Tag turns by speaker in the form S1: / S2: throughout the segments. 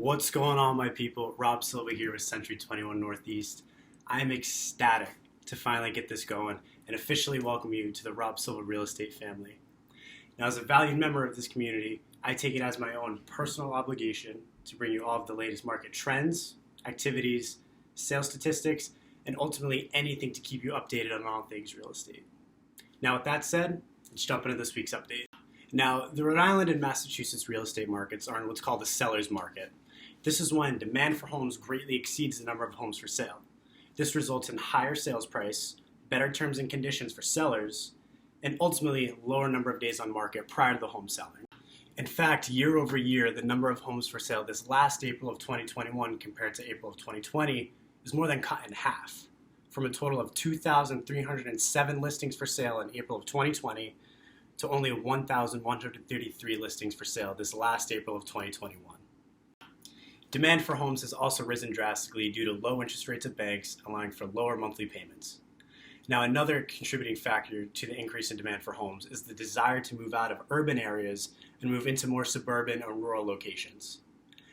S1: What's going on, my people? Rob Silva here with Century 21 Northeast. I am ecstatic to finally get this going and officially welcome you to the Rob Silva real estate family. Now, as a valued member of this community, I take it as my own personal obligation to bring you all of the latest market trends, activities, sales statistics, and ultimately anything to keep you updated on all things real estate. Now, with that said, let's jump into this week's update. Now, the Rhode Island and Massachusetts real estate markets are in what's called the seller's market. This is when demand for homes greatly exceeds the number of homes for sale. This results in higher sales price, better terms and conditions for sellers, and ultimately lower number of days on market prior to the home selling. In fact, year over year, the number of homes for sale this last April of 2021 compared to April of 2020 is more than cut in half, from a total of 2,307 listings for sale in April of 2020 to only 1,133 listings for sale this last April of 2021. Demand for homes has also risen drastically due to low interest rates of banks, allowing for lower monthly payments. Now, another contributing factor to the increase in demand for homes is the desire to move out of urban areas and move into more suburban or rural locations.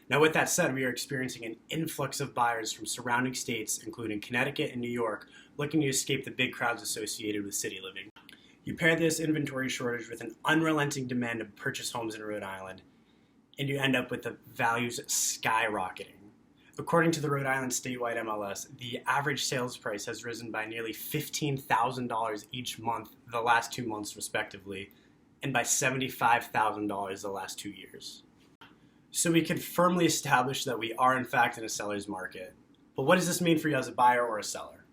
S1: Now, with that said, we are experiencing an influx of buyers from surrounding states, including Connecticut and New York, looking to escape the big crowds associated with city living. You pair this inventory shortage with an unrelenting demand to purchase homes in Rhode Island, and you end up with the values skyrocketing. According to the Rhode Island statewide MLS, the average sales price has risen by nearly $15,000 each month the last 2 months respectively, and by $75,000 the last 2 years. So we can firmly establish that we are in fact in a seller's market. But what does this mean for you as a buyer or a seller?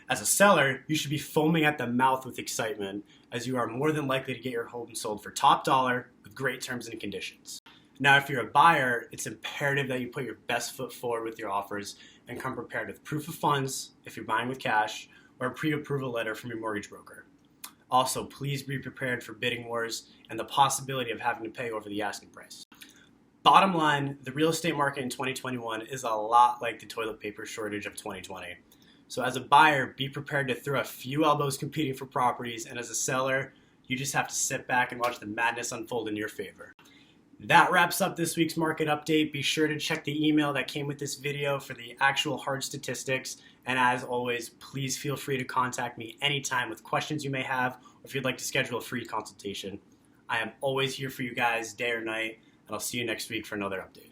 S1: As a seller, you should be foaming at the mouth with excitement, as you are more than likely to get your home sold for top dollar with great terms and conditions. Now, if you're a buyer, it's imperative that you put your best foot forward with your offers and come prepared with proof of funds if you're buying with cash, or a pre-approval letter from your mortgage broker. Also, please be prepared for bidding wars and the possibility of having to pay over the asking price. Bottom line, the real estate market in 2021 is a lot like the toilet paper shortage of 2020. So as a buyer, be prepared to throw a few elbows competing for properties, and as a seller, you just have to sit back and watch the madness unfold in your favor. That wraps up this week's market update. Be sure to check the email that came with this video for the actual hard statistics. And as always, please feel free to contact me anytime with questions you may have, or if you'd like to schedule a free consultation. I am always here for you guys, day or night, and I'll see you next week for another update.